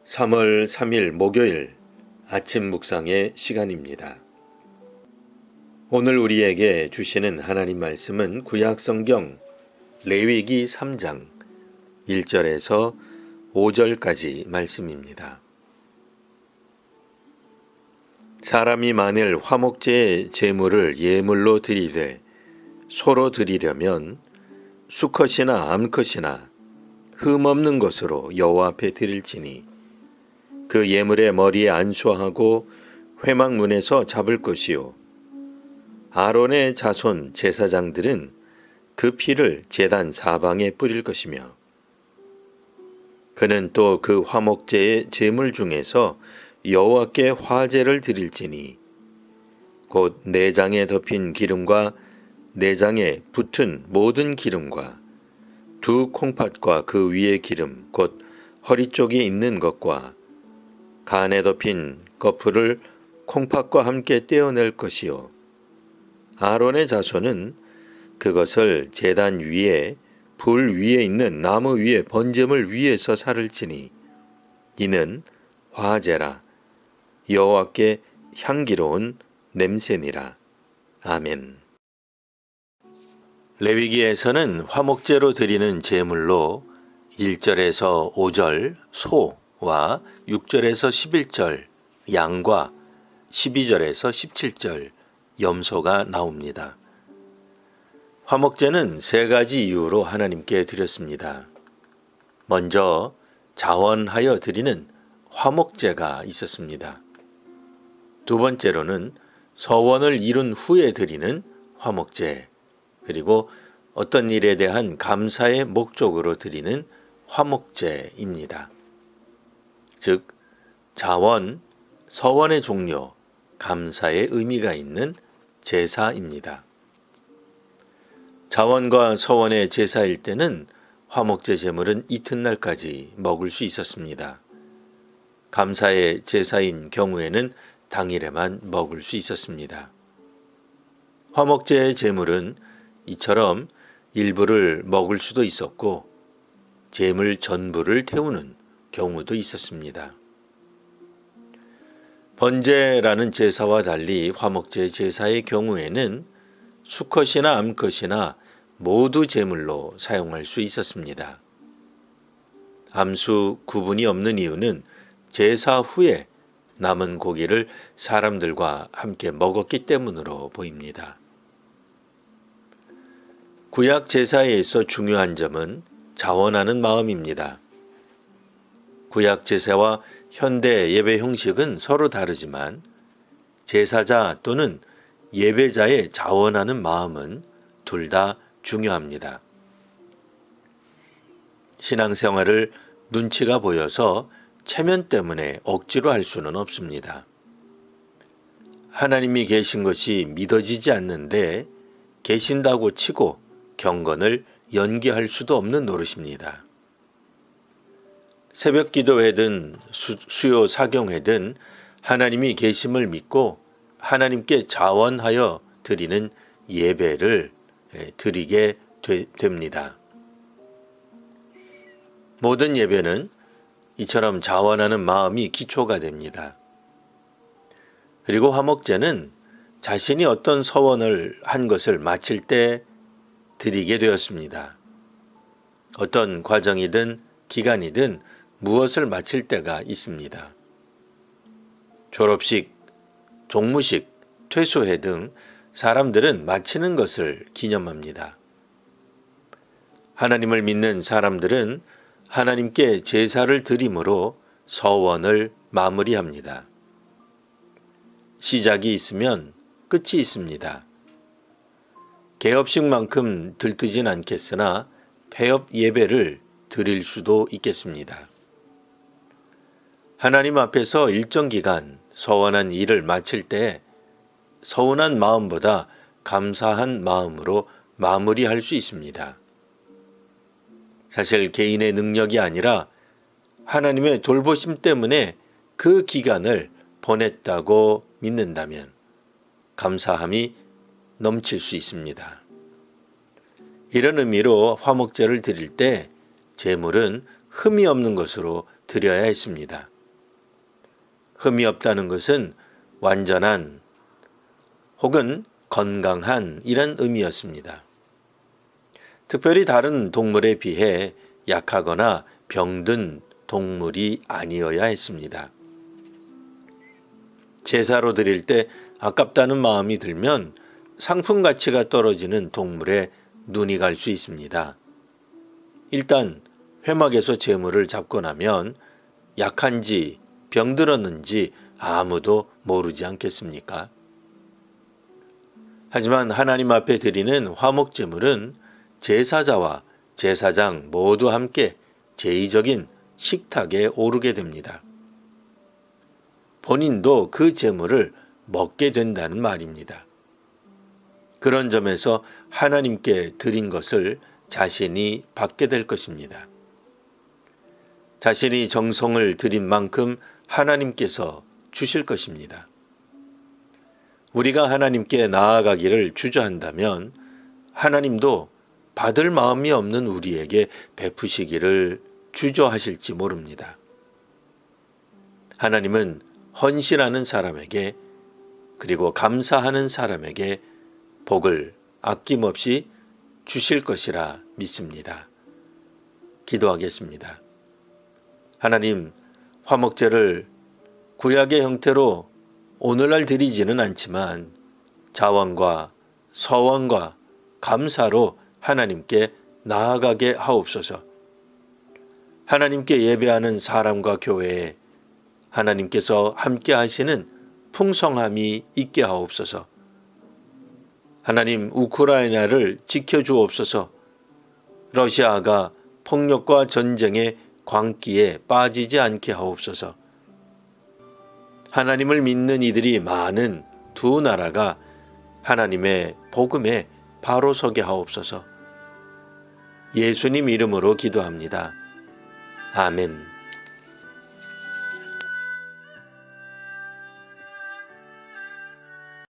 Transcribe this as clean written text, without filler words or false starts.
3월 3일 목요일 아침 묵상의 시간입니다. 오늘 우리에게 주시는 하나님 말씀은 구약성경 레위기 3장 1절에서 5절까지 말씀입니다. 사람이 만일 화목제의 제물을 예물로 드리되 소로 드리려면 수컷이나 암컷이나 흠없는 것으로 여호와 앞에 드릴지니 그 예물의 머리에 안수하고 회막문에서 잡을 것이요 아론의 자손 제사장들은 그 피를 제단 사방에 뿌릴 것이며 그는 또 그 화목제의 제물 중에서 여호와께 화제를 드릴지니 곧 내장에 덮인 기름과 내장에 붙은 모든 기름과 두 콩팥과 그 위의 기름 곧 허리 쪽에 있는 것과 간에 덮인 거풀을 콩팥과 함께 떼어낼 것이요 아론의 자손은 그것을 제단 위에 불 위에 있는 나무 위에 번제물 위에서 살을지니 이는 화제라 여호와께 향기로운 냄새니라. 아멘. 레위기에서는 화목제로 드리는 제물로 1절에서 5절 소와 6절에서 11절 양과 12절에서 17절 염소가 나옵니다. 화목제는 세 가지 이유로 하나님께 드렸습니다. 먼저 자원하여 드리는 화목제가 있었습니다. 두 번째로는 서원을 이룬 후에 드리는 화목제, 그리고 어떤 일에 대한 감사의 목적으로 드리는 화목제입니다. 즉 자원, 서원의 종료, 감사의 의미가 있는 제사입니다. 자원과 서원의 제사일 때는 화목제 제물은 이튿날까지 먹을 수 있었습니다. 감사의 제사인 경우에는 당일에만 먹을 수 있었습니다. 화목제의 제물은 이처럼 일부를 먹을 수도 있었고 제물 전부를 태우는 경우도 있었습니다. 번제라는 제사와 달리 화목제 제사의 경우에는 수컷이나 암컷이나 모두 제물로 사용할 수 있었습니다. 암수 구분이 없는 이유는 제사 후에 남은 고기를 사람들과 함께 먹었기 때문으로 보입니다. 구약 제사에서 중요한 점은 자원하는 마음입니다. 구약 제사와 현대 예배 형식은 서로 다르지만 제사자 또는 예배자의 자원하는 마음은 둘 다 중요합니다. 신앙생활을 눈치가 보여서 체면 때문에 억지로 할 수는 없습니다. 하나님이 계신 것이 믿어지지 않는데 계신다고 치고 경건을 연기할 수도 없는 노릇입니다. 새벽 기도회든 수요 사경회든 하나님이 계심을 믿고 하나님께 자원하여 드리는 예배를 드리게 됩니다. 모든 예배는 이처럼 자원하는 마음이 기초가 됩니다. 그리고 화목제는 자신이 어떤 서원을 한 것을 마칠 때 드리게 되었습니다. 어떤 과정이든 기간이든 무엇을 마칠 때가 있습니다. 졸업식, 종무식, 퇴소회 등 사람들은 마치는 것을 기념합니다. 하나님을 믿는 사람들은 하나님께 제사를 드림으로 서원을 마무리합니다. 시작이 있으면 끝이 있습니다. 개업식만큼 들뜨진 않겠으나 폐업 예배를 드릴 수도 있겠습니다. 하나님 앞에서 일정 기간 서원한 일을 마칠 때 서운한 마음보다 감사한 마음으로 마무리할 수 있습니다. 사실 개인의 능력이 아니라 하나님의 돌보심 때문에 그 기간을 보냈다고 믿는다면 감사함이 넘칠 수 있습니다. 이런 의미로 화목제를 드릴 때 제물은 흠이 없는 것으로 드려야 했습니다. 흠이 없다는 것은 완전한 혹은 건강한 이런 의미였습니다. 특별히 다른 동물에 비해 약하거나 병든 동물이 아니어야 했습니다. 제사로 드릴 때 아깝다는 마음이 들면 상품 가치가 떨어지는 동물에 눈이 갈 수 있습니다. 일단 회막에서 제물을 잡고 나면 약한지 병들었는지 아무도 모르지 않겠습니까? 하지만 하나님 앞에 드리는 화목제물은 제사자와 제사장 모두 함께 제의적인 식탁에 오르게 됩니다. 본인도 그 제물을 먹게 된다는 말입니다. 그런 점에서 하나님께 드린 것을 자신이 받게 될 것입니다. 자신이 정성을 들인 만큼 하나님께서 주실 것입니다. 우리가 하나님께 나아가기를 주저한다면 하나님도 받을 마음이 없는 우리에게 베푸시기를 주저하실지 모릅니다. 하나님은 헌신하는 사람에게 그리고 감사하는 사람에게 복을 아낌없이 주실 것이라 믿습니다. 기도하겠습니다. 하나님, 화목제를 구약의 형태로 오늘날 드리지는 않지만 자원과 서원과 감사로 하나님께 나아가게 하옵소서. 하나님께 예배하는 사람과 교회에 하나님께서 함께 하시는 풍성함이 있게 하옵소서. 하나님, 우크라이나를 지켜주옵소서. 러시아가 폭력과 전쟁의 광기에 빠지지 않게 하옵소서. 하나님을 믿는 이들이 많은 두 나라가 하나님의 복음에 바로 서게 하옵소서. 예수님 이름으로 기도합니다. 아멘.